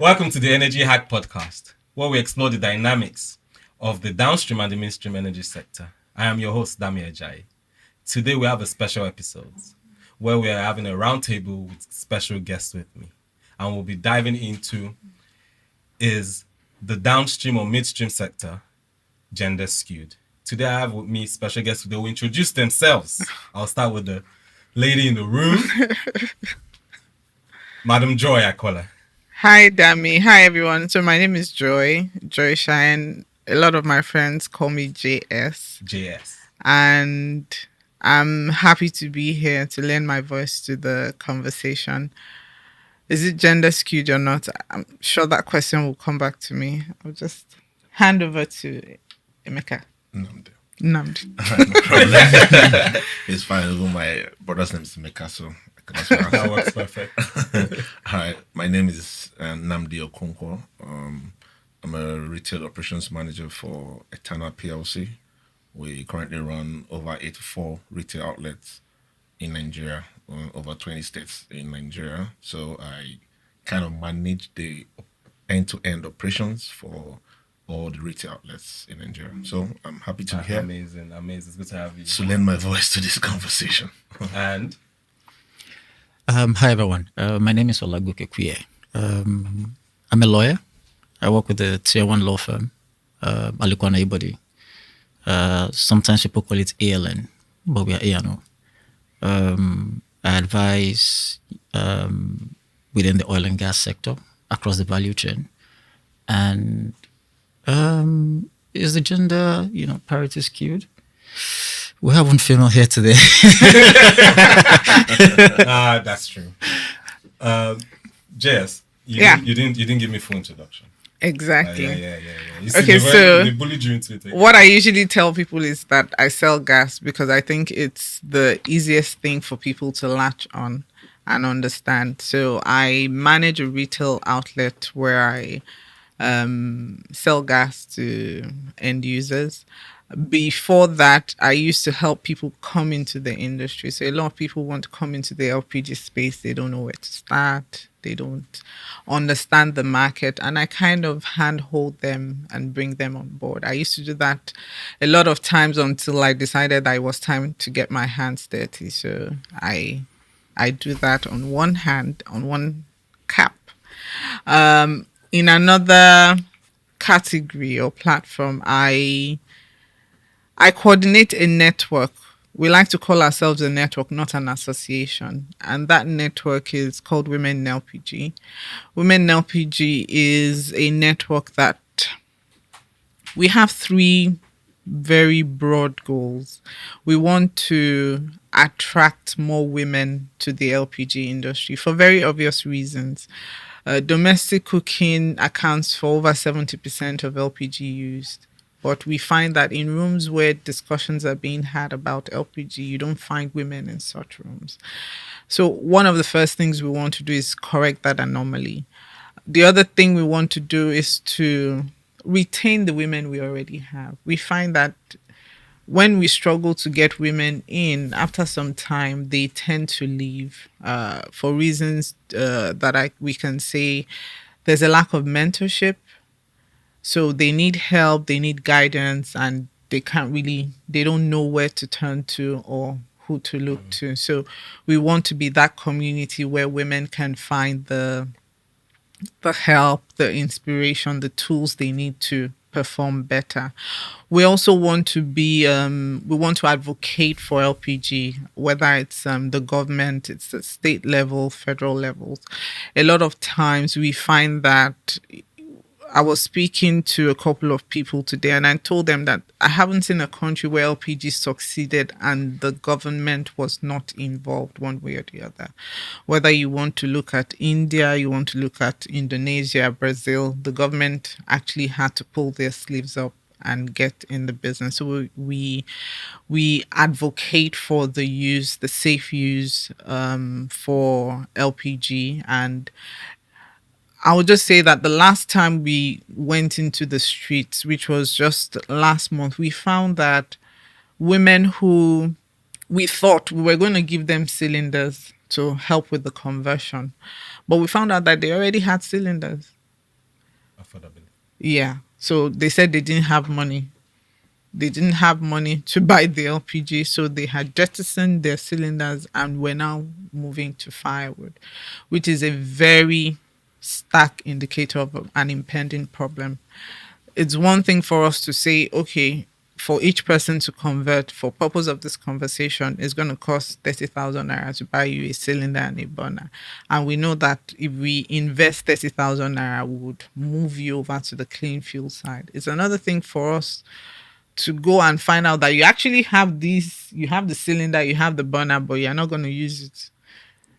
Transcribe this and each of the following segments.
Welcome to the Energy Hack Podcast, where we explore the dynamics of the downstream and the midstream energy sector. I am your host, Dami Ajayi. Today we have a special episode where we are having a roundtable with special guests with me. And we'll be diving into is the downstream or midstream sector gender skewed. Today I have with me special guests. They will introduce themselves. I'll start with the lady in the room. Madam Joy, I call her. Hi, Dami. Hi, everyone. So my name is Joy Shaiyen. A lot of my friends call me JS. JS. And I'm happy to be here to lend my voice to the conversation. Is it gender skewed or not? I'm sure that question will come back to me. I'll just hand over to Emeka. Nnamdi. Nnamdi. It's fine. Even my brother's name is Emeka, so that works perfect. Hi, my name is Nnamdi Okonkwo. I'm a retail operations manager for Eternal PLC. We currently run over 84 retail outlets in Nigeria, over 20 states in Nigeria. So I kind of manage the end-to-end operations for all the retail outlets in Nigeria. So I'm happy to be here. Amazing. It's good to have you. To lend my voice to this conversation. And hi everyone. My name is Olagoke Kuye. I'm a lawyer. I work with the Tier 1 law firm, Alikwana Ibodi. Sometimes people call it ALN, but we are ANL. I advise within the oil and gas sector across the value chain. And is the gender, parity skewed? We have one female here today. That's true. Jess, you didn't give me full introduction. Exactly. Yeah. Okay, so they bullied you into it. What I usually tell people is that I sell gas because I think it's the easiest thing for people to latch on and understand. So I manage a retail outlet where I sell gas to end users. Before that, I used to help people come into the industry. So a lot of people want to come into the LPG space. They don't know where to start. They don't understand the market. And I kind of handhold them and bring them on board. I used to do that a lot of times until I decided that it was time to get my hands dirty. So I do that on one hand, on one cap. In another category or platform, I coordinate a network. We like to call ourselves a network, not an association. And that network is called Women in LPG. Women in LPG is a network that we have three very broad goals. We want to attract more women to the LPG industry for very obvious reasons. Domestic cooking accounts for over 70% of LPG used. But we find that in rooms where discussions are being had about LPG, you don't find women in such rooms. So one of the first things we want to do is correct that anomaly. The other thing we want to do is to retain the women we already have. We find that when we struggle to get women in, after some time, they tend to leave for reasons that we can say there's a lack of mentorship. So they need help, they need guidance, and they don't know where to turn to or who to look to. So we want to be that community where women can find the help, the inspiration, the tools they need to perform better. We also want to advocate for LPG, whether it's the government, it's the state level, federal levels. A lot of times we find that I was speaking to a couple of people today and I told them that I haven't seen a country where LPG succeeded and the government was not involved one way or the other. Whether you want to look at India, you want to look at Indonesia, Brazil, the government actually had to pull their sleeves up and get in the business. So we advocate for the safe use for LPG. And I would just say that the last time we went into the streets, which was just last month, we found that women who we thought we were going to give them cylinders to help with the conversion, but we found out that they already had cylinders. Yeah. So they said they didn't have money. They didn't have money to buy the LPG, so they had jettisoned their cylinders and were now moving to firewood, which is a very stark indicator of an impending problem. It's one thing for us to say, okay, for each person to convert for purpose of this conversation is going to cost 30,000 naira to buy you a cylinder and a burner. And we know that if we invest 30,000 naira, we would move you over to the clean fuel side. It's another thing for us to go and find out that you actually have these, you have the cylinder, you have the burner, but you're not going to use it,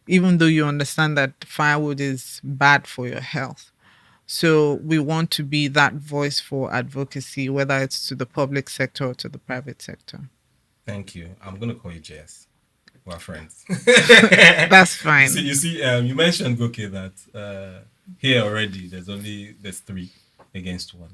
even though you understand that firewood is bad for your health. So we want to be that voice for advocacy, whether it's to the public sector or to the private sector. Thank you. I'm going to call you JS. We're friends. That's fine. You mentioned, Goke, that here already there's 3 against 1.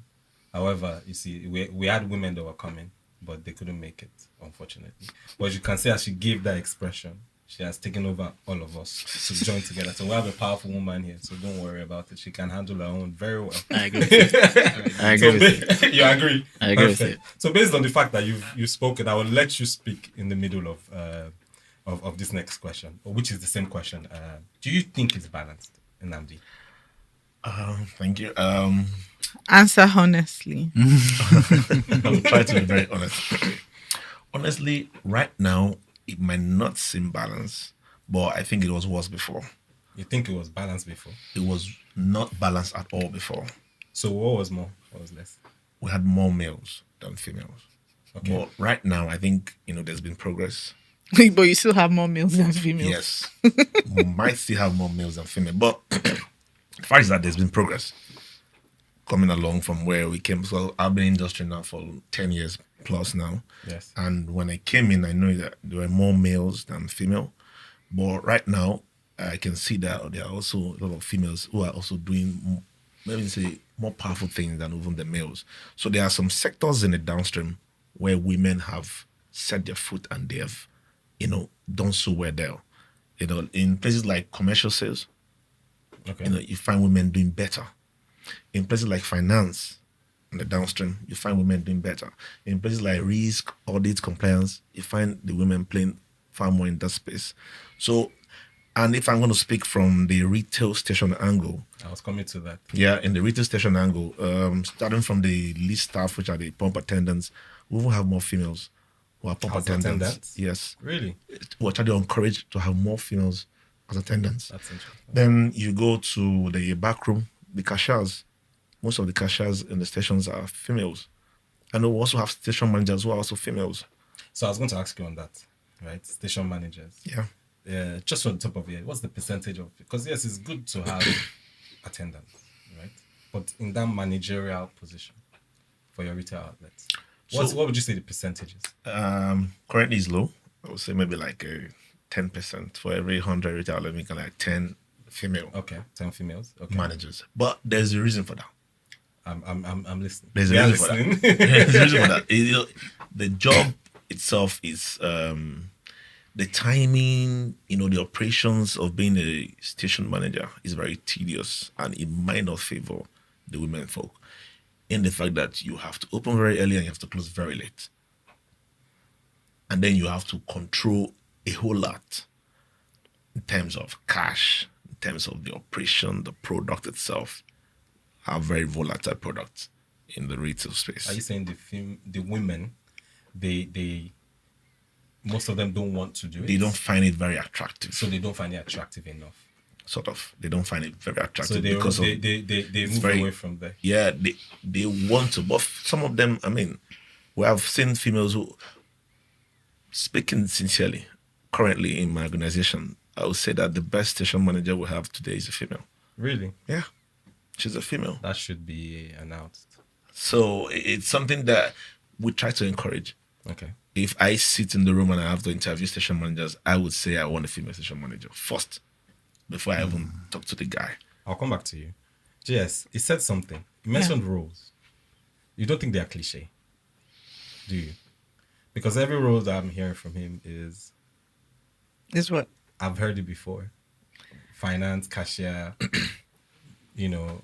However, you see, we had women that were coming, but they couldn't make it, unfortunately. But you can see as she gave that expression, she has taken over all of us to join together. So we have a powerful woman here, so don't worry about it. She can handle her own very well. I agree with you. You agree? I agree with you. So based on the fact that you've spoken, I will let you speak in the middle of this next question, which is the same question. Do you think it's balanced, Nnamdi? Thank you. Answer honestly. I'll try to be very honest. Honestly, right now, it might not seem balanced, but I think it was worse before. You think it was balanced before? It was not balanced at all before. So what was more? What was less? We had more males than females. Okay. But right now, I think, there's been progress. But you still have more males than females. Yes. We might still have more males than females. But the fact is that there's been progress coming along from where we came. So I've been in industry now for 10 years plus now. Yes. And when I came in, I knew that there were more males than female. But right now, I can see that there are also a lot of females who are also doing, maybe say, more powerful things than even the males. So there are some sectors in the downstream where women have set their foot and they have, done so well there. In places like commercial sales, Okay. you find women doing better. In places like finance, in the downstream, you find women doing better. In places like risk, audit, compliance, you find the women playing far more in that space. So, and if I'm going to speak from the retail station angle, I was coming to that. yeah, in the retail station angle, starting from the lead staff, which are the pump attendants, we will have more females who are pump As attendants. attendants? Yes. Really? We're trying to encourage to have more females as attendants. That's interesting. Then you go to the back room, the cashiers. Most of the cashiers in the stations are females. And we also have station managers who are also females. So I was going to ask you on that, right? Station managers. Yeah. Just on top of it, what's the percentage of? Because yes, it's good to have attendants, right? But in that managerial position for your retail outlets, what would you say the percentage is? Currently is low. I would say maybe like 10% for every 100 retail outlet, we can like 10 female Okay, 10 females. Okay, managers. But there's a reason for that. I'm listening. There's a We are reason for that. listening. There's a reason for that. The job itself is the timing, the operations of being a station manager is very tedious and it might not favor the women folk in the fact that you have to open very early and you have to close very late. And then you have to control a whole lot in terms of cash, in terms of the operation, the product itself, are very volatile products in the retail space. Are you saying the women, they most of them don't want to do it? They don't find it very attractive. So they don't find it attractive enough. Sort of. They don't find it very attractive So they because they move away from there. Yeah, they want to. But some of them, we have seen females who, speaking sincerely, currently in my organization, I would say that the best station manager we have today is a female. Really? Yeah, she's a female. That should be announced. So it's something that we try to encourage. Okay. If I sit in the room and I have to interview station managers, I would say I want a female station manager first before I even talk to the guy. I'll come back to you. Yes, he said something. He mentioned roles. You don't think they are cliche, do you? Because every role that I'm hearing from him is What? I've heard it before. Finance, cashier, if you want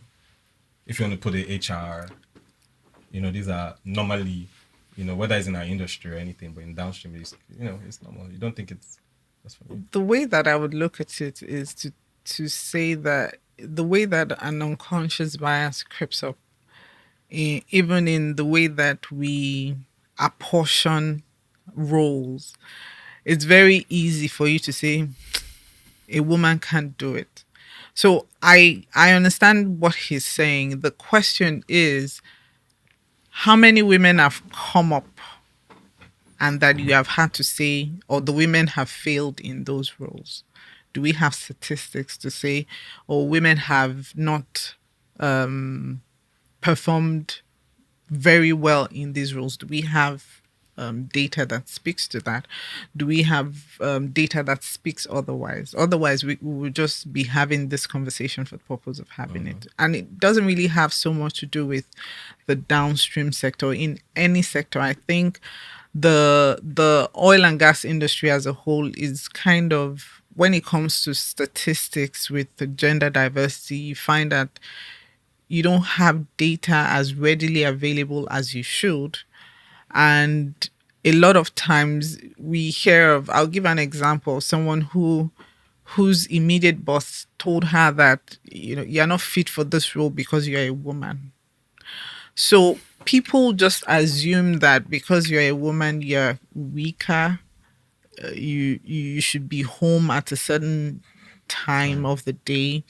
to put it HR, these are normally, whether it's in our industry or anything, but in downstream, it's normal. You don't think that's for me? The way that I would look at it is to say that the way that an unconscious bias creeps up, even in the way that we apportion roles, it's very easy for you to say a woman can't do it. So I understand what he's saying. The question is, how many women have come up and that you have had to say, or the women have failed in those roles? Do we have statistics to say, or women have not performed very well in these roles? Do we have data that speaks to that? Do we have data that speaks otherwise? Otherwise, we would just be having this conversation for the purpose of having it. And it doesn't really have so much to do with the downstream sector. In any sector, I think the oil and gas industry as a whole is kind of, when it comes to statistics with the gender diversity, you find that you don't have data as readily available as you should. And a lot of times we hear of, I'll give an example, someone whose immediate boss told her that, you're not fit for this role because you're a woman. So people just assume that because you're a woman, you're weaker. You should be home at a certain time of the day.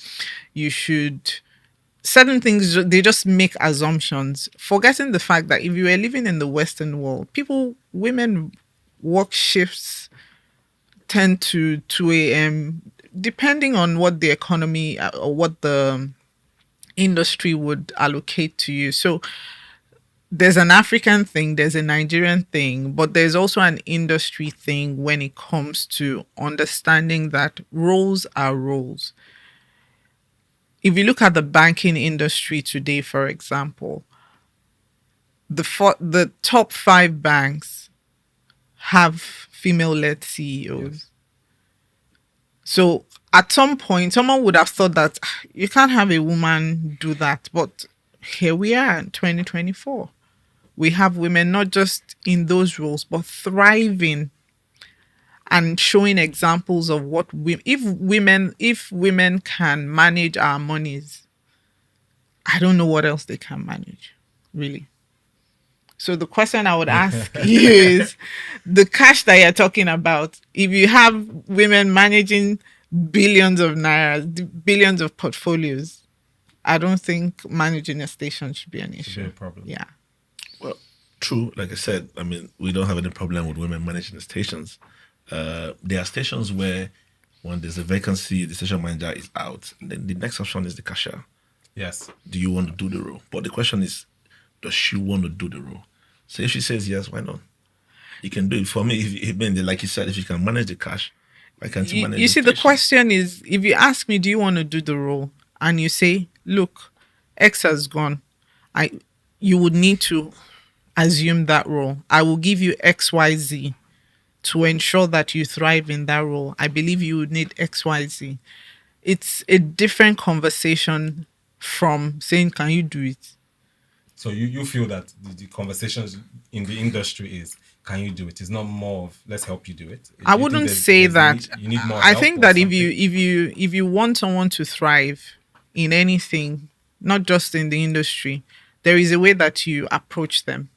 You should, certain things, they just make assumptions, forgetting the fact that if you were living in the Western world, women work shifts 10 to 2 a.m., depending on what the economy or what the industry would allocate to you. So there's an African thing, there's a Nigerian thing, but there's also an industry thing when it comes to understanding that roles are roles. If you look at the banking industry today, for example, the top 5 banks have female-led CEOs. Yes. So at some point, someone would have thought that you can't have a woman do that. But here we are in 2024. We have women not just in those roles, but thriving and showing examples of what if women can manage our monies, I don't know what else they can manage, really. So the question I would ask you is, the cash that you're talking about, if you have women managing billions of naira, billions of portfolios, I don't think managing a station should be an issue. Should be a problem. Yeah. Well, true. Like I said, we don't have any problem with women managing the stations. There are stations where when there's a vacancy, the station manager is out, and then the next option is the cashier. Yes. Do you want to do the role? But the question is, does she want to do the role? So if she says yes, why not? You can do it. For me, like you said, if you can manage the cash, why can't you manage You see, the station? question is, if you ask me, do you want to do the role? And you say, look, X has gone. You would need to assume that role. I will give you XYZ to ensure that you thrive in that role. I believe you would need XYZ. It's a different conversation from saying, can you do it? So you feel that the conversations in the industry is, can you do it? It's not more of, let's help you do it. I wouldn't say that. You need more I help think or that something? if you want someone to thrive in anything, not just in the industry, there is a way that you approach them.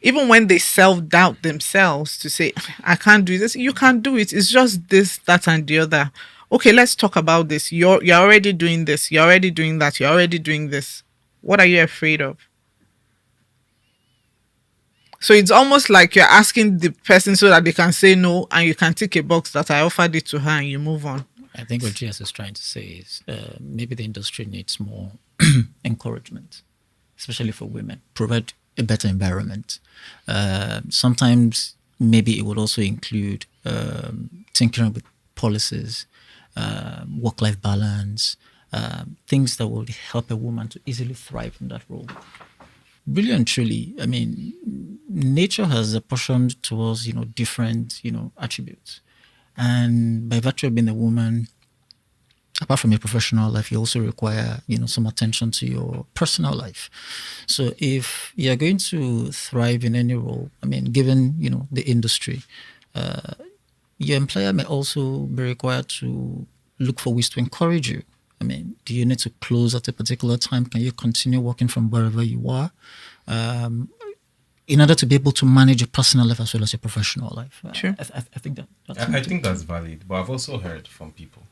Even when they self-doubt themselves to say, I can't do this, you can't do it. It's just this, that, and the other. Okay, let's talk about this. You're already doing this. You're already doing that. You're already doing this. What are you afraid of? So it's almost like you're asking the person so that they can say no, and you can tick a box that I offered it to her and you move on. I think what GS is trying to say is maybe the industry needs more encouragement, especially for women. Provide a better environment. Sometimes maybe it would also include tinkering with policies, work-life balance, things that will help a woman to easily thrive in that role. Really and truly, I mean, nature has apportioned to us, different, attributes. And by virtue of being a woman, apart from your professional life, you also require, some attention to your personal life. So if you're going to thrive in any role, given, the industry, your employer may also be required to look for ways to encourage you. Do you need to close at a particular time? Can you continue working from wherever you are? In order to be able to manage your personal life as well as your professional life. Sure. I think I think that's valid, but I've also heard from people,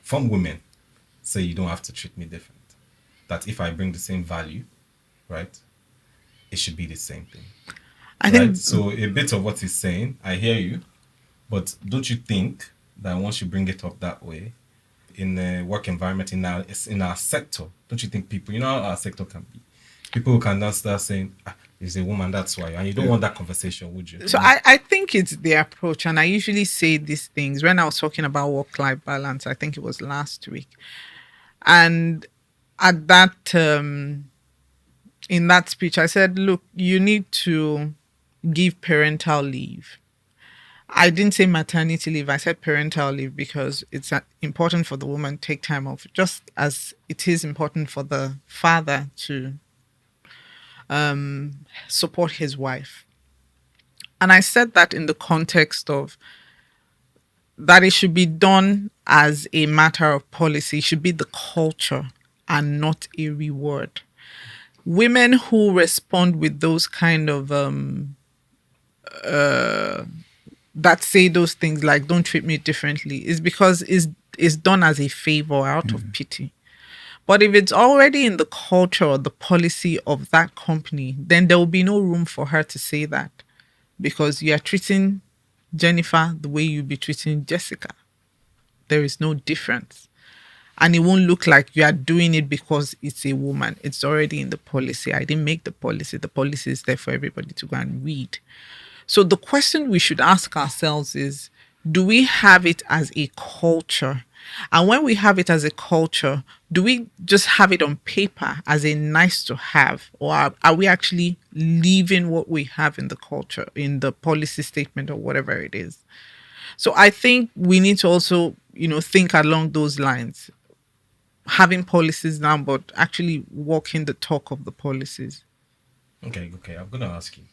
from women, say you don't have to treat me different. That if I bring the same value, right, it should be the same thing. I think so. A bit of what he's saying, I hear you, but don't you think that once you bring it up that way, in the work environment in our sector, don't you think people, how our sector can be, people can now start saying, is a woman, that's why. And you don't want that conversation, would you? so. I think it's the approach. And I usually say these things when I was talking about work-life balance. I think it was last week. And at that, in that speech, I said, look, you need to give parental leave. I didn't say maternity leave. I said parental leave because it's important for the woman to take time off, just as it is important for the father to support his wife. And I said that in the context of that it should be done as a matter of policy. It should be the culture and not a reward. Women who respond with those kind of that say those things like "don't treat me differently" is because it's done as a favor out of pity. But if it's already in the culture or the policy of that company, then there will be no room for her to say that, because you are treating Jennifer the way you'll be treating Jessica. There is no difference. And it won't look like you are doing it because it's a woman. It's already in the policy. I didn't make the policy. The policy is there for everybody to go and read. So the question we should ask ourselves is, do we have it as a culture? And when we have it as a culture, do we just have it on paper as a nice to have? Or are we actually leaving what we have in the culture, in the policy statement or whatever it is? So I think we need to also, think along those lines. Having policies now, but actually walking the talk of the policies. Okay. I'm going to ask you,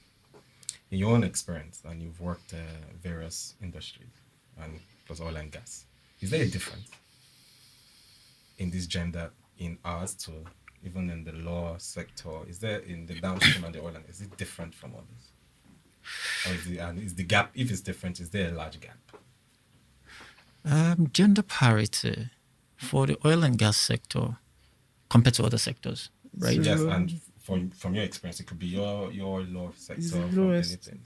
in your own experience, and you've worked various industries, and plus oil and gas, is there a difference in this gender in ours to even in the law sector? Is there in the downstream and the oil and gas, is it different from others? Or is the gap, if it's different, is there a large gap? Gender parity for the oil and gas sector compared to other sectors, right? Yes, and from your experience, it could be your law sector. Is it from lowest? anything.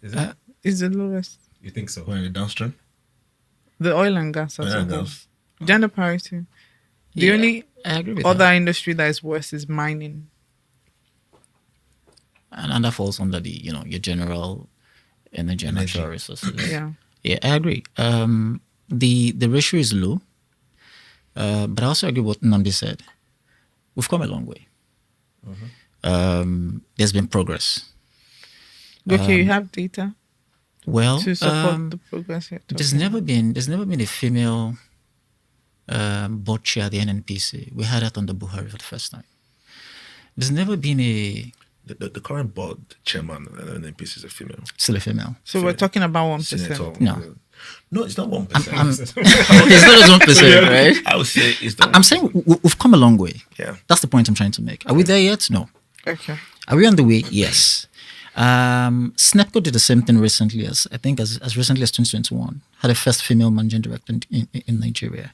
Is it? Is the lowest. You think so? Where in the downstream? The oil and gas as Oil a and whole. gas. Gender parity. The Yeah, only I agree with other that. industry that is worse is mining. And that falls under the, your general energy and natural resources. Yeah. Yeah, I agree. The ratio is low, but I also agree with what Nnamdi said. We've come a long way. There's been progress. Okay, you have data Well, to support the progress here. there's never been a female board chair at the NNPC. We had that on the Buhari for the first time. There's never been The current board chairman and NPC is a female. still a female. So we're talking about 1%. Senator. No. No, it's not 1%. It's not as 1%, right? I would say it's not. I'm saying we've come a long way. Yeah. That's the point I'm trying to make. Are we there yet? No. Okay. Are we on the way? Yes. SNEPCO did the same thing recently, as recently as 2021, had a first female managing director in Nigeria.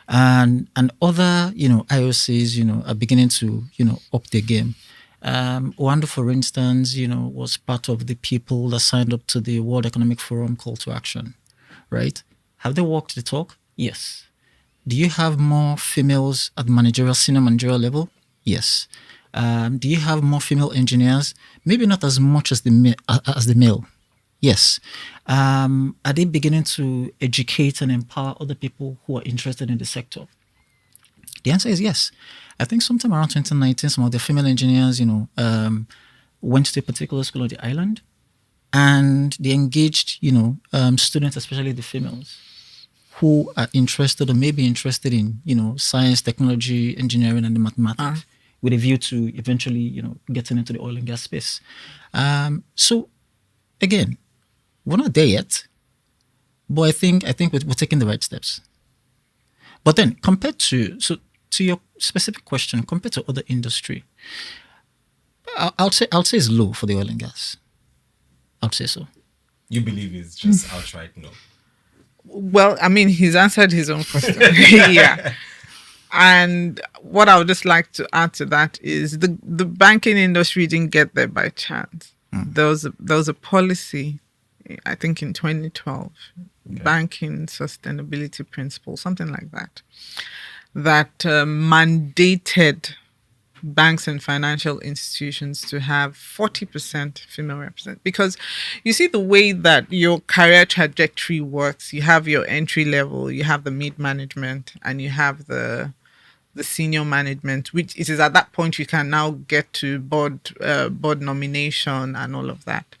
And other, IOCs, are beginning to, up their game. Rwanda, for instance, was part of the people that signed up to the World Economic Forum call to action, right? Have they walked the talk? Yes. Do you have more females at senior managerial level? Yes. Do you have more female engineers? Maybe not as much as the male. Yes. Are they beginning to educate and empower other people who are interested in the sector? The answer is yes. I think sometime around 2019, some of the female engineers, went to a particular school on the island, and they engaged, students, especially the females, who are interested or maybe interested in, science, technology, engineering, and the mathematics, with a view to eventually, getting into the oil and gas space. So again, we're not there yet, but I think we're taking the right steps. But then compared to your specific question, compared to other industry, I'll say it's low for the oil and gas. I'd say so. You believe it's just outright no? Well, I mean, he's answered his own question. Yeah. And what I would just like to add to that is the banking industry didn't get there by chance. There was a policy, I think in 2012, banking sustainability principle, something like that, that mandated banks and financial institutions to have 40% female representation. Because you see the way that your career trajectory works, you have your entry level, you have the mid management, and you have the senior management, which it is at that point you can now get to board nomination and all of that.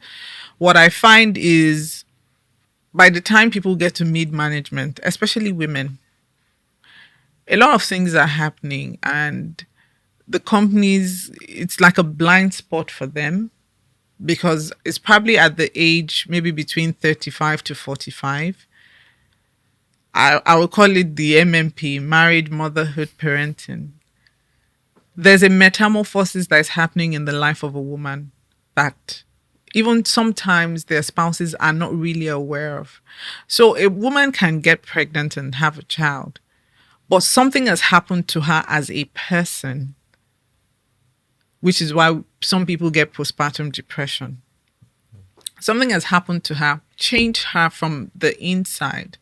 What I find is by the time people get to mid management, especially women, a lot of things are happening, and the companies, it's like a blind spot for them, because it's probably at the age maybe between 35 to 45. I will call it the MMP, married motherhood parenting. There's a metamorphosis that is happening in the life of a woman that even sometimes their spouses are not really aware of. So a woman can get pregnant and have a child, but something has happened to her as a person, which is why some people get postpartum depression. Something has happened to her, changed her from the inside,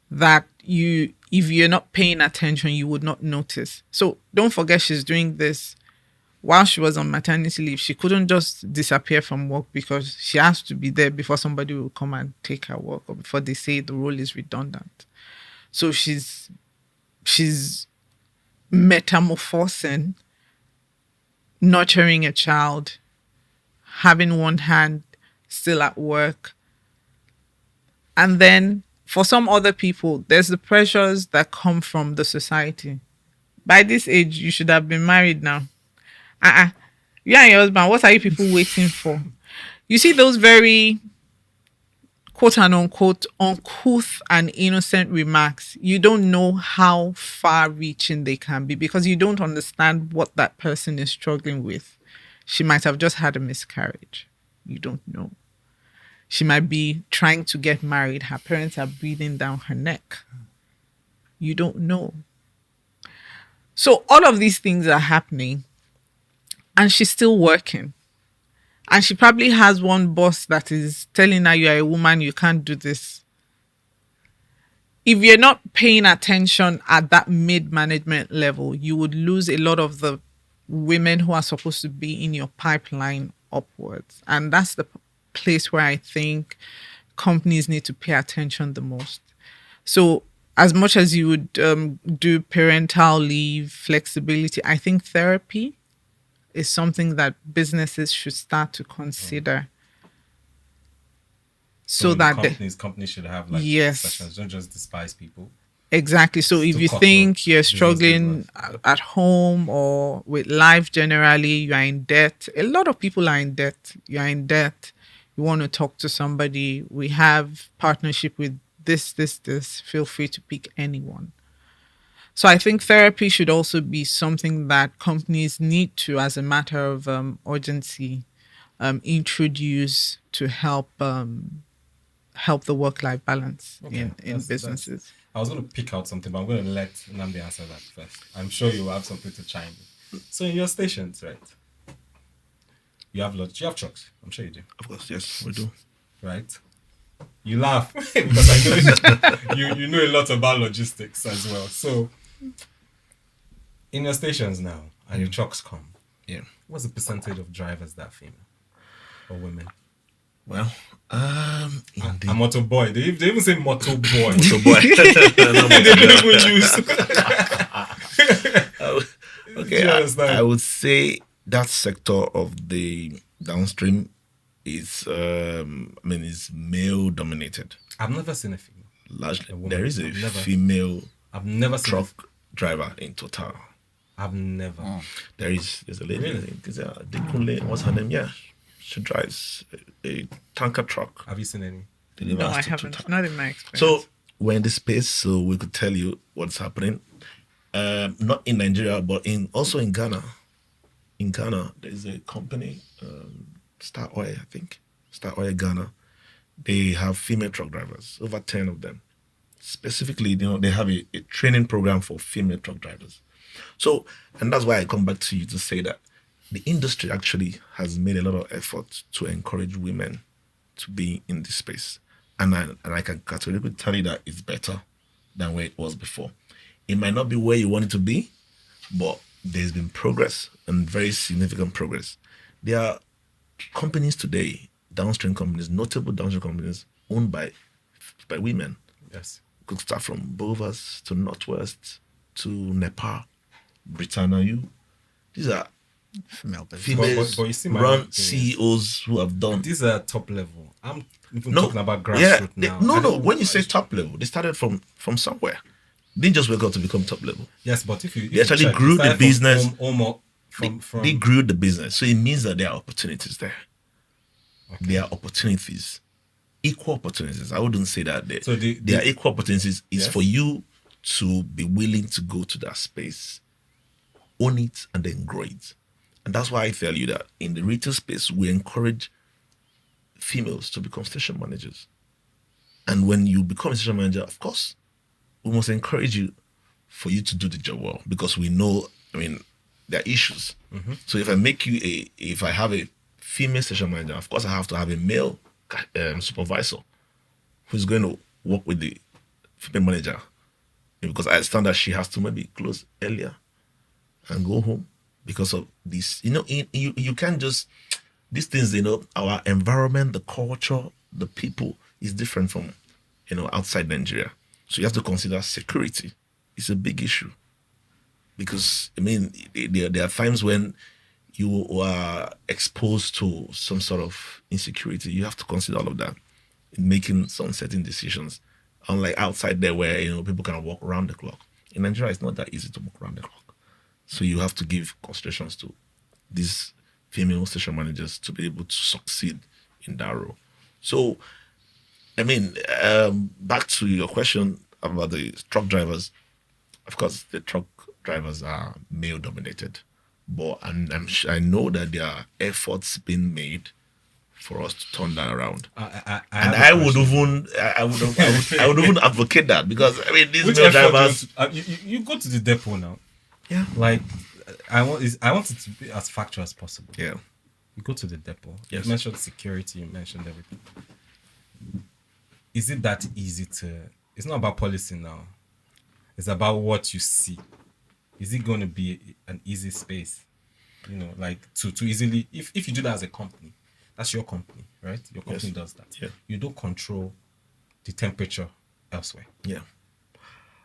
that if you're not paying attention, you would not notice. So don't forget, she's doing this while she was on maternity leave. She couldn't just disappear from work because she has to be there before somebody will come and take her work, or before they say the role is redundant. So she's metamorphosing, nurturing a child, having one hand still at work. And then for some other people, there's the pressures that come from the society. By this age, you should have been married now. You and your husband, what are you people waiting for? You see those very quote and unquote uncouth and innocent remarks. You don't know how far reaching they can be, because you don't understand what that person is struggling with. She might have just had a miscarriage. You don't know. She might be trying to get married. Her parents are breathing down her neck. You don't know. So all of these things are happening, and she's still working. And she probably has one boss that is telling her, you are a woman, you can't do this. If you're not paying attention at that mid-management level, you would lose a lot of the women who are supposed to be in your pipeline upwards. And that's the place where I think companies need to pay attention the most. So as much as you would do parental leave, flexibility, I think therapy is something that businesses should start to consider. So that companies should have sessions, don't just despise people. Exactly. So if you think you're struggling at home or with life generally, you are in debt. A lot of people are in debt. You are in debt. You want to talk to somebody. We have partnership with this. Feel free to pick anyone. So I think therapy should also be something that companies need to, as a matter of urgency, introduce to help the work-life balance in businesses. I was going to pick out something, but I'm going to let Nnamdi answer that first. I'm sure you will have something to chime in. So in your stations, right? You have trucks. I'm sure you do. Of course, yes, we do. Right? You laugh because I know you know a lot about logistics as well. So in your stations now, and your trucks come, what's the percentage of drivers that are female or women? Well, a motor boy. They even say motor boy. Motor boy. They didn't even use. Okay, I would say that sector of the downstream is, is male dominated. I've never seen a female. largely. A woman. There is a I've never- female I've never seen truck it. driver in Total. I've never. There's a lady. Really? I think, is that Dekunle? What's her name? Yeah, she drives a tanker truck. Have you seen any? Deliver No, us I to haven't. Total. Not in my experience. So we're in this space, so we could tell you what's happening. Not in Nigeria, but also in Ghana. In Ghana, there's a company, Star Oil, I think. Star Oil Ghana. They have female truck drivers, over 10 of them. Specifically, they have a training program for female truck drivers. So, and that's why I come back to you to say that the industry actually has made a lot of effort to encourage women to be in this space. And I can categorically tell you that it's better than where it was before. It might not be where you want it to be, but there's been progress and very significant progress. There are companies today, downstream companies, notable downstream companies owned by women. Yes. Could start from Bovas to Northwest to Nepal, Britannia. These are Female business. females but you see my run thing is- CEOs who have done. These are top level. I'm even No, talking about yeah, grassroots now. no. I don't- When you say top level, they started from somewhere. They didn't just wake up to become top level. Yes, but if you They actually check, grew it started the business. from They grew the business, so it means that there are opportunities there. There are opportunities, equal opportunities. I wouldn't say that there. So there are equal opportunities. Is Yes. for you to be willing to go to that space, own it, and then grow it. And that's why I tell you that in the retail space, we encourage females to become station managers. And when you become a station manager, of course, we must encourage you for you to do the job well, because we know, there are issues. So if I have a female station manager, of course I have to have a male supervisor who's going to work with the female manager, because I understand that she has to maybe close earlier and go home because of this. You can't just, these things, our environment, the culture, the people is different from, outside Nigeria. So you have to consider security. It's a big issue. Because, there are times when you are exposed to some sort of insecurity. You have to consider all of that in making some certain decisions. Unlike outside there where, people can walk around the clock. In Nigeria, it's not that easy to walk around the clock. So you have to give considerations to these female station managers to be able to succeed in that role. So, back to your question about the truck drivers. Of course, the truck drivers are male dominated, but I know that there are efforts being made for us to turn that around. I would even advocate that, because these Which male effort drivers. you go to the depot now. Yeah. Like I want it to be as factual as possible. Yeah. You go to the depot. Yes. You mentioned security. You mentioned everything. Is it that easy to? It's not about policy now. It's about what you see. Is it going to be an easy space? Like to easily. If you do that as a company, that's your company, right? Your company Yes. does that. Yeah. You don't control the temperature elsewhere. Yeah.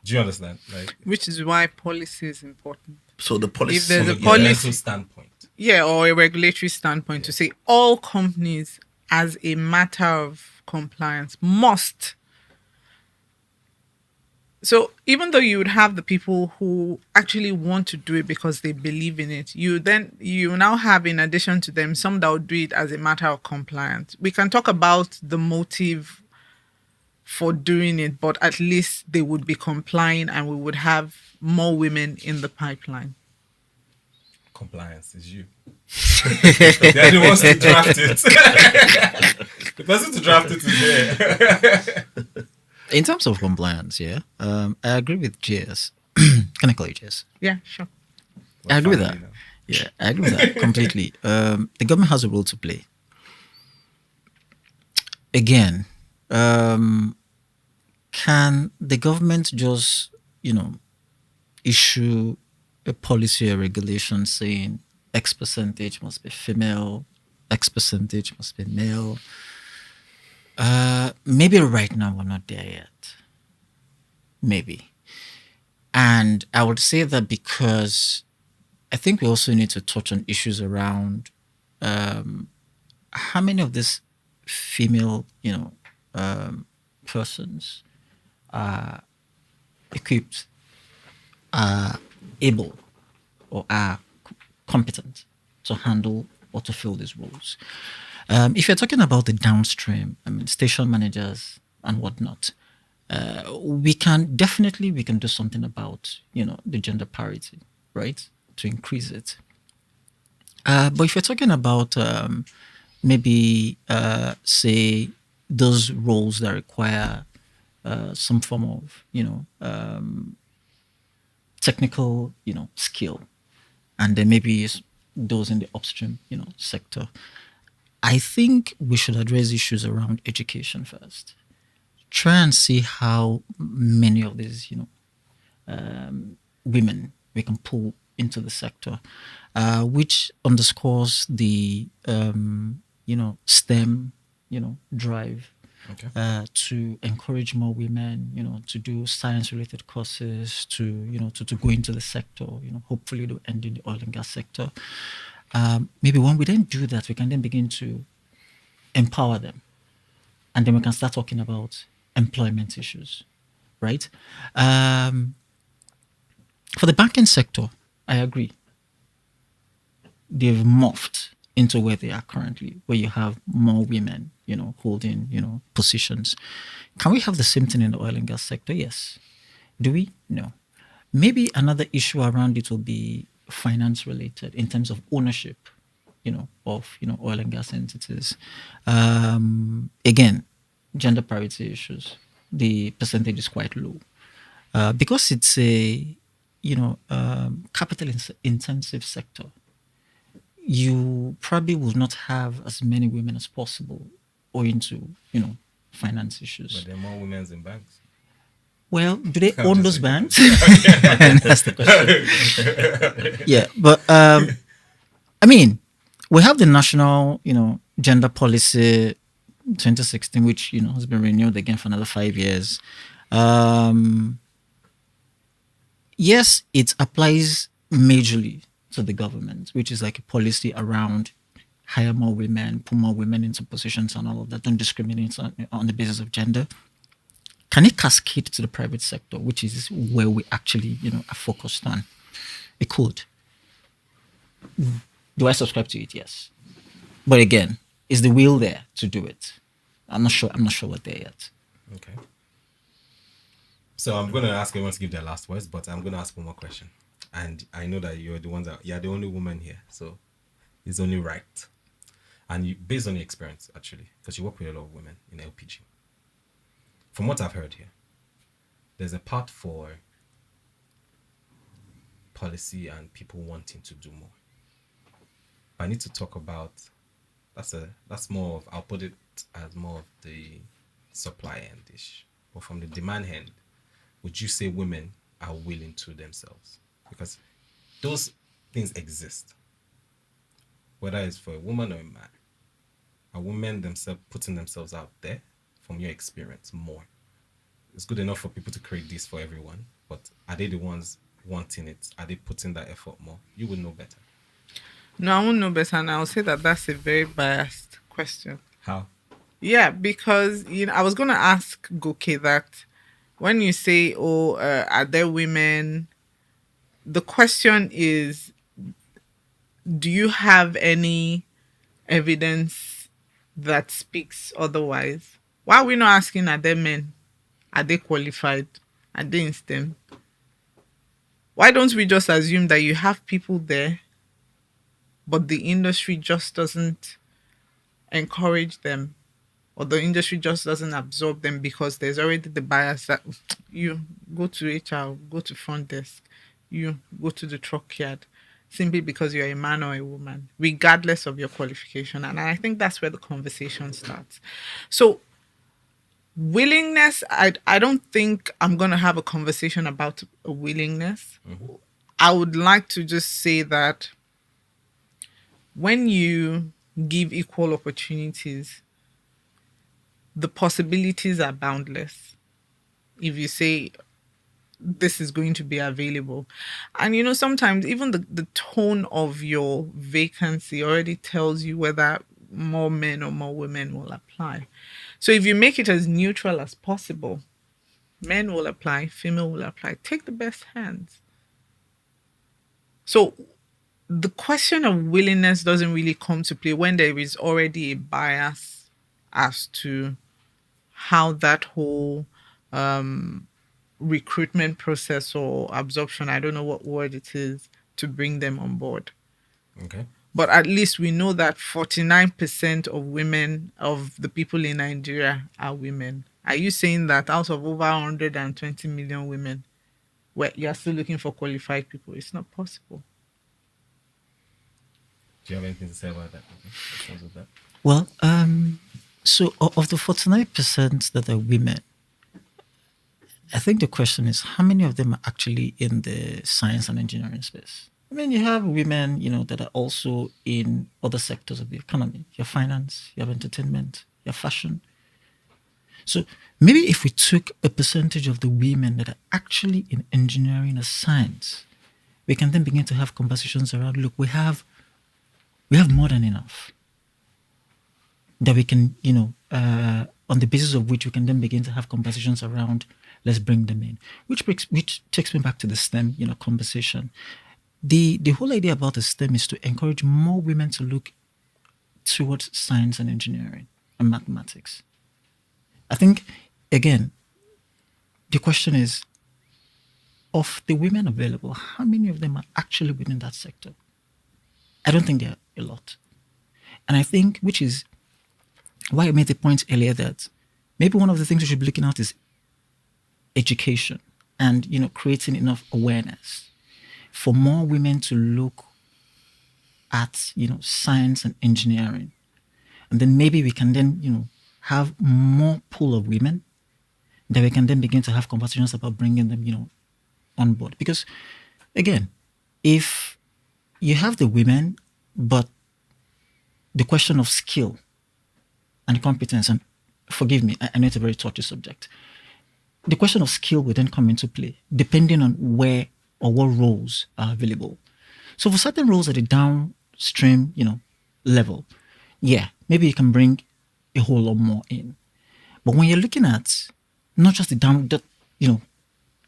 Do you understand? Like Which is why policy is important. So the policy. If there's a from policy- governmental standpoint. Yeah, or a regulatory standpoint to say all companies, as a matter of compliance, must. So even though you would have the people who actually want to do it because they believe in it, you now have, in addition to them, some that would do it as a matter of compliance. We can talk about the motive for doing it, but at least they would be complying and we would have more women in the pipeline. Compliance is you. They're the ones to draft it. The person to draft it is here. In terms of compliance, I agree with JS. Can I call you JS? Yeah, sure. I agree with that. Family now. Yeah, I agree with that completely. The government has a role to play. Again, can the government just, issue a policy or regulation saying X percentage must be female, X percentage must be male? Maybe right now we're not there yet. Maybe. And I would say that because I think we also need to touch on issues around how many of these female, persons are equipped, are able, or are competent to handle or to fill these roles. If you're talking about the downstream, I mean, station managers and whatnot, we can do something about, the gender parity, right, to increase it. But if you're talking about maybe say those roles that require some form of technical skill, and then maybe those in the upstream sector, I think we should address issues around education first. Try and see how many of these women we can pull into the sector, which underscores the STEM drive, Okay. to encourage more women to do science related courses, to go into the sector, hopefully to end in the oil and gas sector. Maybe when we then do that, we can then begin to empower them, and then we can start talking about employment issues, right? For the banking sector, I agree. They've morphed into where they are currently, where you have more women, holding, positions. Can we have the same thing in the oil and gas sector? Yes. Do we? No. Maybe another issue around it will be finance related in terms of ownership, of oil and gas entities. Again, gender parity issues. The percentage is quite low because it's a capital intensive sector. You probably will not have as many women as possible owing to finance issues. But there are more women in banks. Well, do they I'm own just those saying. banks? That's the question. Yeah, but I mean, we have the national, gender policy 2016, which has been renewed again for another 5 years. Yes, it applies majorly to the government, which is like a policy around hire more women, put more women into positions and all of that, don't discriminate on the basis of gender. Can it cascade to the private sector, which is where we actually, are focused on? It could. Do I subscribe to it? Yes. But again, is the will there to do it? I'm not sure we're there yet. Okay. So I'm going to ask everyone to give their last words, but I'm going to ask one more question. And I know that you're the only woman here, so it's only right. And based on your experience, actually, because you work with a lot of women in LPG. From what I've heard here, there's a part for policy and people wanting to do more. But I need to talk about that's more of, I'll put it as more of the supply end ish. But from the demand end, would you say women are willing to themselves? Because those things exist. Whether it's for a woman or a man. Are women themselves putting themselves out there? From your experience, more. It's good enough for people to create this for everyone, but are they the ones wanting it? Are they putting that effort more? You would know better. No, I won't know better, and I'll say that that's a very biased question. How? Yeah, because I was gonna ask Goke that when you say, "Oh, are there women?" The question is, do you have any evidence that speaks otherwise? Why are we not asking, are there men? Are they qualified? Are they in STEM? Why don't we just assume that you have people there, but the industry just doesn't encourage them, or the industry just doesn't absorb them because there's already the bias that you go to HR, go to front desk, you go to the truck yard, simply because you're a man or a woman, regardless of your qualification. And I think that's where the conversation starts. So willingness, I don't think I'm going to have a conversation about a willingness. Mm-hmm. I would like to just say that when you give equal opportunities, the possibilities are boundless. If you say this is going to be available, and sometimes even the tone of your vacancy already tells you whether more men or more women will apply. So if you make it as neutral as possible, Men will apply, female will apply. Take the best hands. So the question of willingness doesn't really come to play when there is already a bias as to how that whole recruitment process or absorption, I don't know what word it is, to bring them on board. Okay. But at least we know that 49% of women, of the people in Nigeria, are women. Are you saying that out of over 120 million women, where you're still looking for qualified people? It's not possible. Do you have anything to say about that? In terms of that? Well, so of the 49% that are women, I think the question is how many of them are actually in the science and engineering space? I mean, you have women, that are also in other sectors of the economy. You have finance, you have entertainment, you have fashion. So maybe if we took a percentage of the women that are actually in engineering or science, we can then begin to have conversations around, look, we have more than enough that we can, on the basis of which we can then begin to have conversations around, let's bring them in, which takes me back to the STEM, conversation. The whole idea about the STEM is to encourage more women to look towards science and engineering and mathematics. I think, again, the question is, of the women available, how many of them are actually within that sector? I don't think there are a lot. And I think, which is why I made the point earlier that maybe one of the things we should be looking at is education and, creating enough awareness for more women to look at, science and engineering. And then maybe we can then, have more pool of women that we can then begin to have conversations about bringing them, on board. Because, again, if you have the women, but the question of skill and competence, and forgive me, I know it's a very touchy subject, the question of skill will then come into play, depending on where or what roles are available. So for certain roles at the downstream, level, yeah, maybe you can bring a whole lot more in. But when you're looking at not just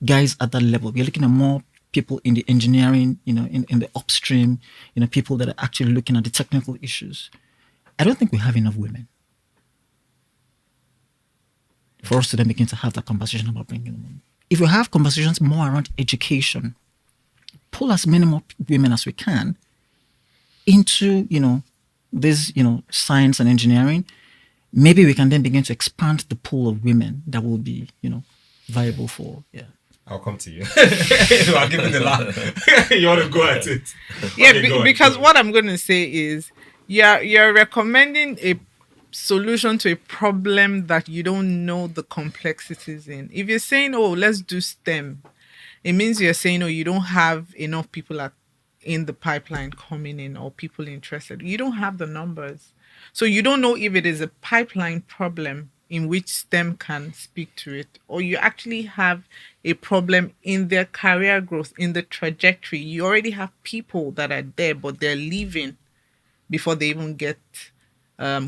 guys at that level, you're looking at more people in the engineering, in the upstream, people that are actually looking at the technical issues. I don't think we have enough women for us to then begin to have that conversation about bringing them in. If we have conversations more around education, pull as many more women as we can into, this, science and engineering, maybe we can then begin to expand the pool of women that will be, viable for, yeah. I'll come to you. I'll give you the laugh. You want to go at it? Yeah, because what I'm going to say is you're recommending a solution to a problem that you don't know the complexities in. If you're saying, oh, let's do STEM, it means you're saying, oh, you don't have enough people in the pipeline coming in or people interested. You don't have the numbers. So you don't know if it is a pipeline problem in which STEM can speak to it, or you actually have a problem in their career growth, in the trajectory. You already have people that are there, but they're leaving before they even get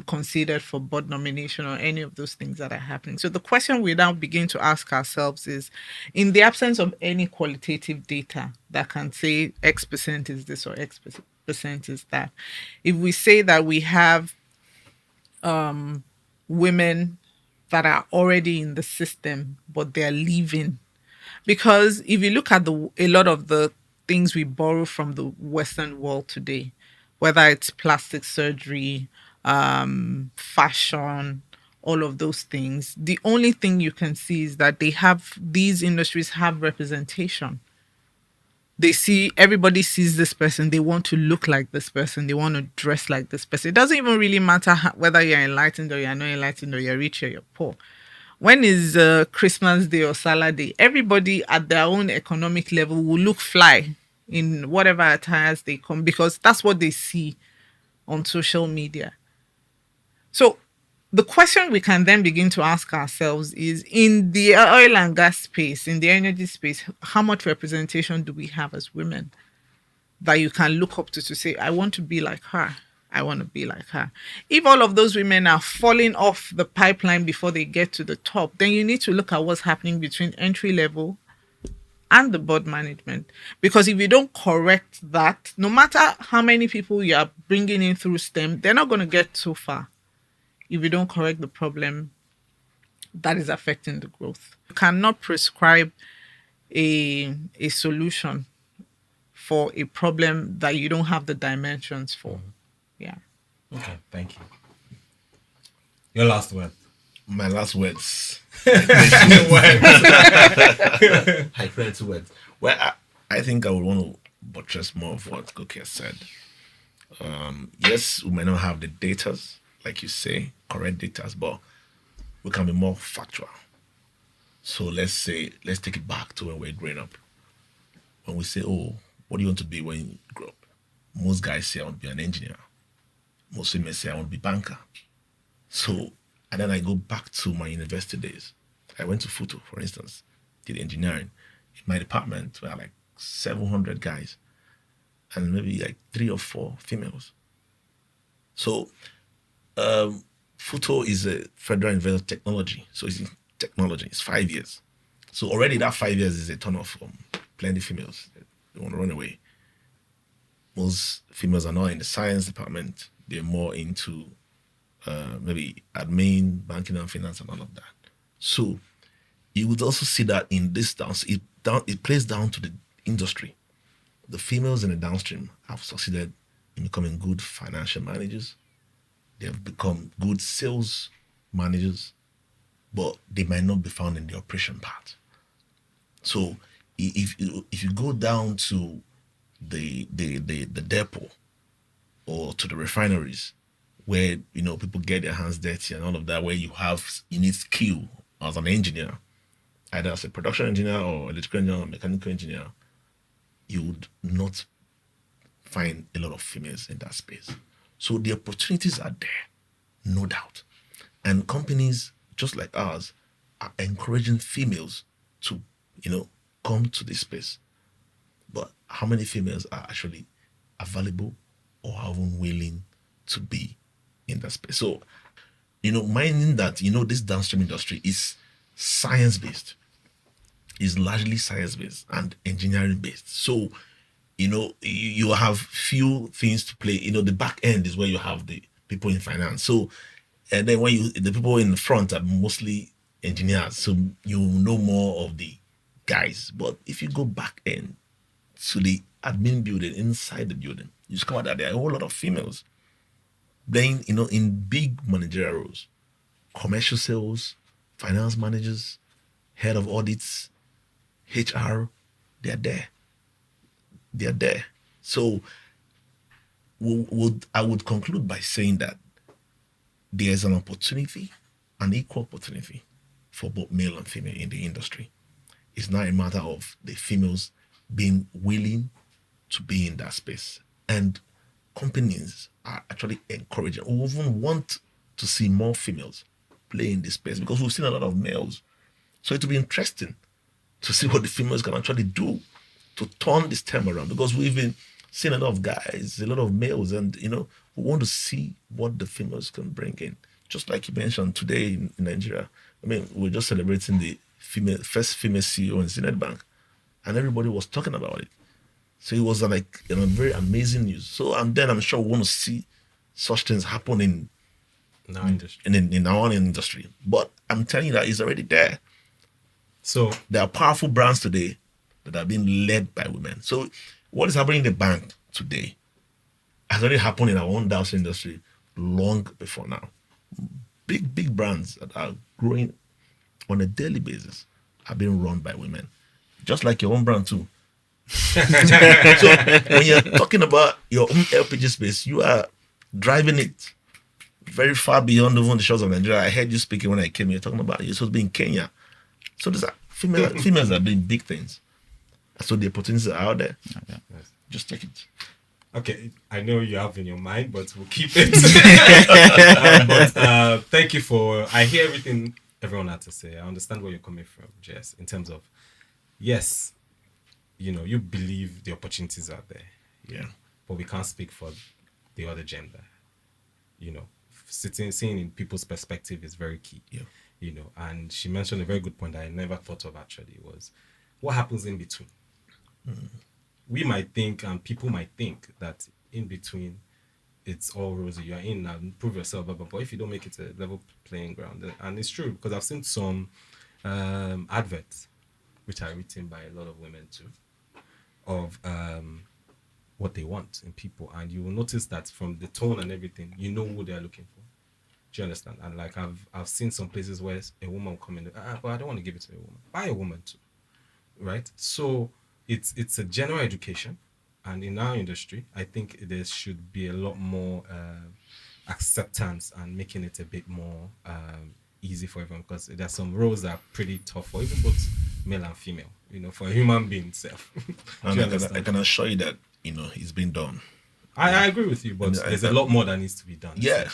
considered for board nomination or any of those things that are happening. So the question we now begin to ask ourselves is, in the absence of any qualitative data that can say X percent is this or X percent is that, if we say that we have women that are already in the system, but they're leaving. Because if you look at a lot of the things we borrow from the Western world today, whether it's plastic surgery, fashion, all of those things, the only thing you can see is that these industries have representation. Everybody sees this person, they want to look like this person, they want to dress like this person. It doesn't even really matter whether you're enlightened or you're not enlightened, or you're rich or you're poor. When is Christmas Day or Salah Day, everybody at their own economic level will look fly in whatever attires they come, because that's what they see on social media. So the question we can then begin to ask ourselves is, in the oil and gas space, in the energy space, how much representation do we have as women that you can look up to say, I want to be like her? I want to be like her. If all of those women are falling off the pipeline before they get to the top, then you need to look at what's happening between entry level and the board management. Because if you don't correct that, no matter how many people you are bringing in through STEM, they're not going to get so far if you don't correct the problem that is affecting the growth. You cannot prescribe a solution for a problem that you don't have the dimensions for. Yeah. Okay, thank you. Your last word. My last words. I create 2 words. Well, I think I would want to buttress more of what Goke has said. Yes, we may not have the data, like you say, correct data, but we can be more factual. So let's take it back to when we're growing up. When we say, oh, what do you want to be when you grow up? Most guys say, I want to be an engineer. Most women say, I want to be a banker. So, and then I go back to my university days. I went to Futo, for instance, did engineering. In my department, we had like 700 guys and maybe like 3 or 4 females. So, Futo is a federal university of technology. So it's in technology. It's 5 years. So already that 5 years is a ton of plenty females. They want to run away. Most females are not in the science department. They're more into maybe admin, banking and finance and all of that. So you would also see that in this it plays down to the industry. The females in the downstream have succeeded in becoming good financial managers. They have become good sales managers, but they might not be found in the operation part. So if you go down to the depot or to the refineries where people get their hands dirty and all of that, where you need skill as an engineer, either as a production engineer or electrical engineer or mechanical engineer, you would not find a lot of females in that space. So the opportunities are there, no doubt. And companies just like ours are encouraging females to, come to this space. But how many females are actually available or even willing to be in that space? So, minding that, this downstream industry is science-based, is largely science-based and engineering-based. So, you have few things to play. The back end is where you have the people in finance. So, and then the people in the front are mostly engineers. So you know more of the guys. But if you go back end to the admin building, inside the building, you discover that there are a whole lot of females playing, in big managerial roles, commercial sales, finance managers, head of audits, HR. They are there. They are there. So I would conclude by saying that there's an opportunity, an equal opportunity for both male and female in the industry. It's not a matter of the females being willing to be in that space. And companies are actually encouraging, or even want to see more females play in this space, because we've seen a lot of males. So it will be interesting to see what the females can actually do to turn this term around, because we've been seeing a lot of guys, a lot of males, and we want to see what the females can bring in. Just like you mentioned today in Nigeria, we're just celebrating the first female CEO in Zenith Bank, and everybody was talking about it. So it was like very amazing news. So and then I'm sure we want to see such things happen in our industry. In our own industry. But I'm telling you that it's already there. So there are powerful brands today that are being led by women. So what is happening in the bank today has already happened in our own downstream industry long before now. Big brands that are growing on a daily basis are being run by women, just like your own brand too. So when you're talking about your own LPG space, you are driving it very far beyond even the shores of Nigeria. I heard you speaking when I came here, talking about you're supposed to be in Kenya. So there's females are doing big things. So the opportunities are out there. Yes. Just check it. Okay, I know you have in your mind, but we'll keep it. Thank you I hear everything everyone had to say. I understand where you're coming from, Jess, in terms of, yes, you believe the opportunities are there. Yeah. But we can't speak for the other gender. seeing in people's perspective is very key. And she mentioned a very good point that I never thought of actually, was what happens in between. We might think, and people might think, that in between it's all rosy. You're in now, prove yourself, but if you don't make it a level playing ground, and it's true, because I've seen some adverts which are written by a lot of women too, of what they want in people, and you will notice that from the tone and everything, you know who they're looking for. Do you understand? And like I've seen some places where a woman will come in, but I don't want to give it to a woman. Buy a woman too, right? So it's a general education, and in our industry, I think there should be a lot more acceptance and making it a bit more easy for everyone, because there's some roles that are pretty tough for even both male and female. For a human being itself. And I can assure you that it's been done. I agree with you, but there's a lot more that needs to be done. Yeah,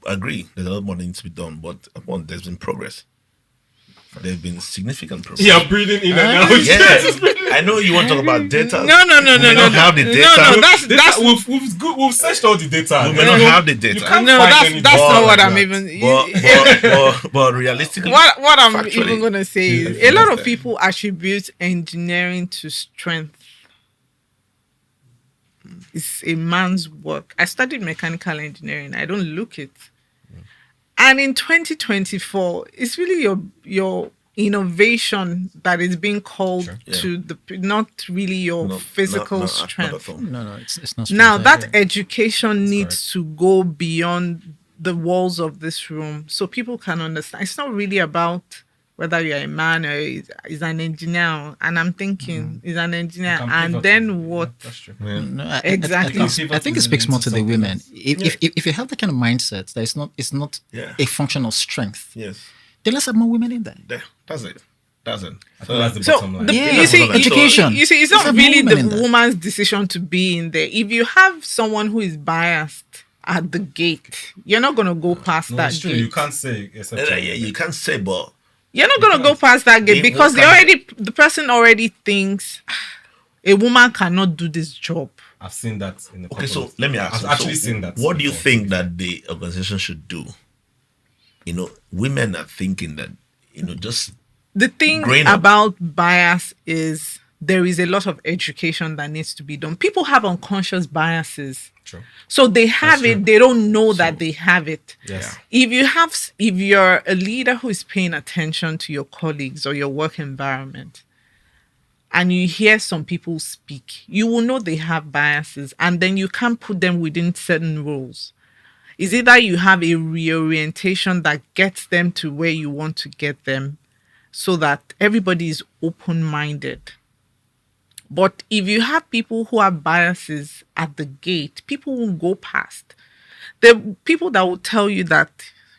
I agree. There's a lot more that needs to be done, but there's been progress. There's been significant progress. Yeah, breathing in and out. Yes, I know you want to talk about data. No. We don't have the data. No, we've searched all the data. We don't have the data. That's not what I'm even. But realistically, what I'm factually, even gonna say is a lot of people attribute engineering to strength. It's a man's work. I studied mechanical engineering. I don't look it. And in 2024, it's really your innovation that is being called to the, not really your physical strength. No, it's not. Now that education needs to go beyond the walls of this room, so people can understand. It's not really about whether you're a man or is an engineer. And I'm thinking, is an engineer, and then what? That's true. No, Exactly. I think it speaks more to the women. If you have that kind of mindset, that it's not a function of strength. Yes. Then let's have more women in there. That's it. That's it. I think that's the So bottom line. you see, education. You see, it's Let's not have more really women in the there. woman's decision to be in there. If you have someone who is biased at the gate, you're not gonna go past No, that it's true. gate. You can't say except You can't say, but You're not gonna go past that gate because the person already thinks a woman cannot do this job. I've seen that in the okay. So let me ask. I've you, actually so seen that. What do you before. think that the organization should do? Women are thinking that just The thing Growing up. about bias is there is a lot of education that needs to be done. People have unconscious biases. True. So they have That's it, true. they don't know that they have it. Yes. If you're a leader who is paying attention to your colleagues or your work environment, and you hear some people speak, you will know they have biases, and then you can't put them within certain roles. Is either you have a reorientation that gets them to where you want to get them, so that everybody is open-minded. But if you have people who have biases at the gate, people won't go past. The people that will tell you that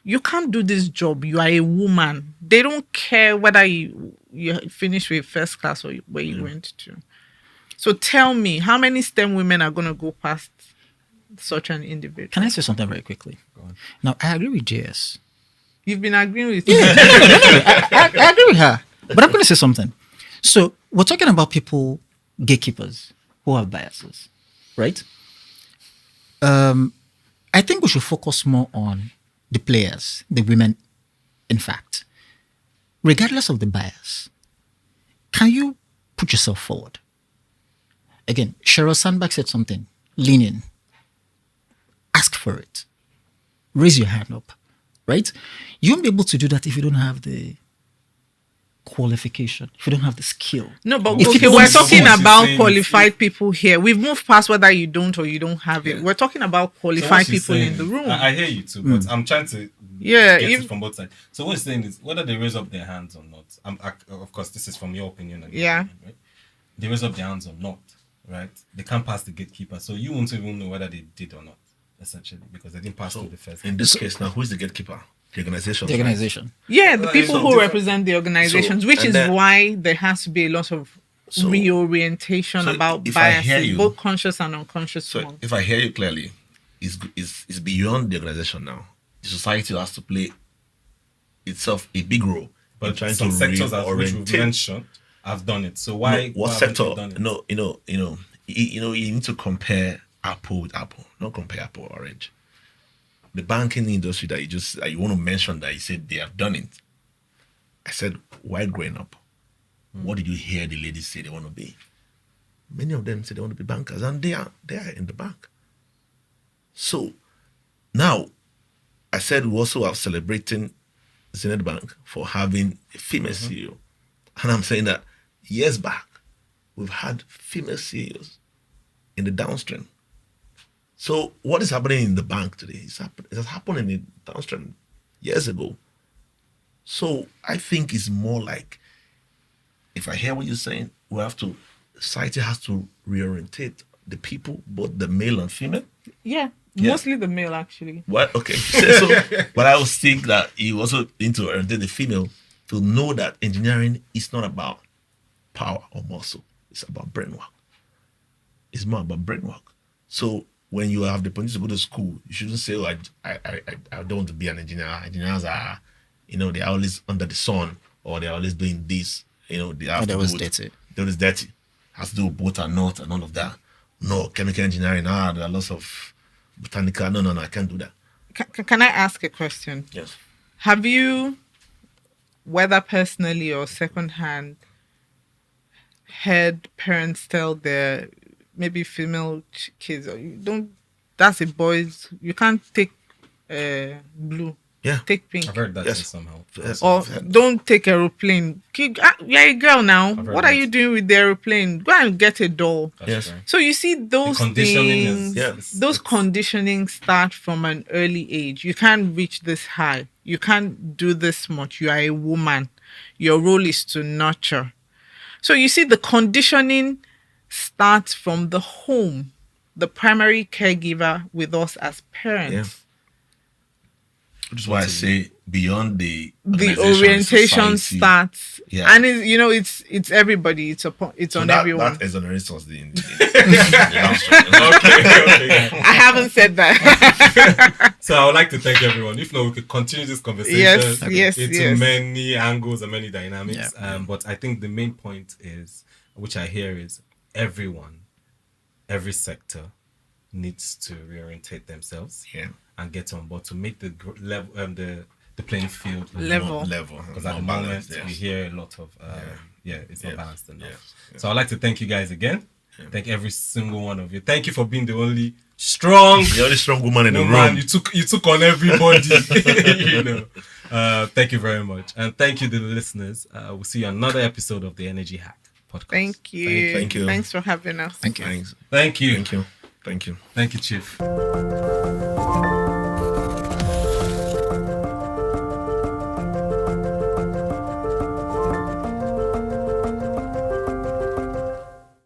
you can't do this job, you are a woman. They don't care whether you finish with first class or where you went to. So tell me, how many STEM women are going to go past such an individual? Can I say something very quickly? Now, I agree with JS. You've been agreeing with I agree with her. But I'm going to say something. So we're talking about people, gatekeepers, who have biases, right? I think we should focus more on the players, the women, in fact. Regardless of the bias, can you put yourself forward? Again, Sheryl Sandberg said something. Lean in. Ask for it. Raise your hand up, right? You won't be able to do that if you don't have the qualification, if you don't have the skill. No, but If okay, people we're want talking someone to about say qualified people here. We've moved past whether you don't or you don't have it. We're talking about So qualified what she's people saying in the is- room. I hear you too, but I'm trying to Yeah, get if- it from both sides. So what he's saying is whether they raise up their hands or not. Of course, this is from your opinion. And your Yeah. opinion, right? They raise up their hands or not, right? They can't pass the gatekeeper, so you won't even know whether they did or not, essentially, because they didn't pass through the first. in this case now, who is the gatekeeper? The organization. The organization. Yeah, the people so who different- represent the organizations, which and is then- why there has to be a lot of So- reorientation so about if I hear biases, you- both conscious and unconscious So ones. if I hear you clearly, it's beyond the organization now. The society has to play itself a big role in But trying some to sectors, as which we've reorientate. mentioned, have done it. So why? No, what why haven't sector? they done it? No, you need to compare apple with apple. Don't compare apple or orange. the banking industry that you want to mention that you said they have done it. I said, while growing up, what did you hear the ladies say they want to be? Many of them say they want to be bankers, and they are in the bank. So now, I said we also are celebrating Zenith Bank for having a female CEO. And I'm saying that years back, we've had female CEOs in the downstream. So what is happening in the bank today? It has happened in the downstream years ago. So I think it's more like, if I hear what you're saying, society has to reorientate the people, both the male and female. Yeah, Yeah. mostly the male actually. What? Okay. So, but I always think that you also need to orientate the female to know that engineering is not about power or muscle. It's about brain work. It's more about brain work. So when you have the opportunity to go to school, you shouldn't say, "Oh, I don't want to be an engineer." Engineers are, they're always under the sun, or they're always doing this. They have They're to always do dirty. They're always dirty. Has to do with both and not and all of that. No, chemical engineering. There are lots of botanical. No, I can't do that. Can I ask a question? Yes. Have you, whether personally or secondhand, heard parents tell their maybe female kids, that's a boys, you can't take blue, Yeah. take pink, I've heard that Yes. somehow. Yes. or don't take aeroplane. You're a girl now. heard What are that. you doing with the aeroplane? Go and get a doll. That's Yes. true. So you see those The conditioning things, is those conditioning start from an early age. You can't reach this high. You can't do this much. You are a woman. Your role is to nurture. So you see the conditioning starts from the home, the primary caregiver with us as parents. Yeah. Which is why I say beyond the The organization, orientation society. starts, Yeah. and it's everybody. It's So on that, everyone. that exonerates us in the downstream. Okay. I haven't said that. So I would like to thank everyone. If not, we could continue this conversation Yes, into yes. many angles and many dynamics. Yeah. But I think the main point is, which I hear is, everyone, every sector needs to reorientate themselves Yeah. and get on board to make the level, the playing field Level. Because at the More moment balanced, yes. we hear a lot of it's not Yes. balanced enough. Yes. So I'd like to thank you guys again. Thank every single one of you. Thank you for being the only strong The only strong woman in the woman. room. You took on everybody. Thank you very much, and thank you to the listeners. We'll see you on another episode of the Energy Hack podcast. Thank you. Thank you. Thanks for having us. Thank you. Thanks. Thank you. Thank you. Thank you. Thank you, Chief.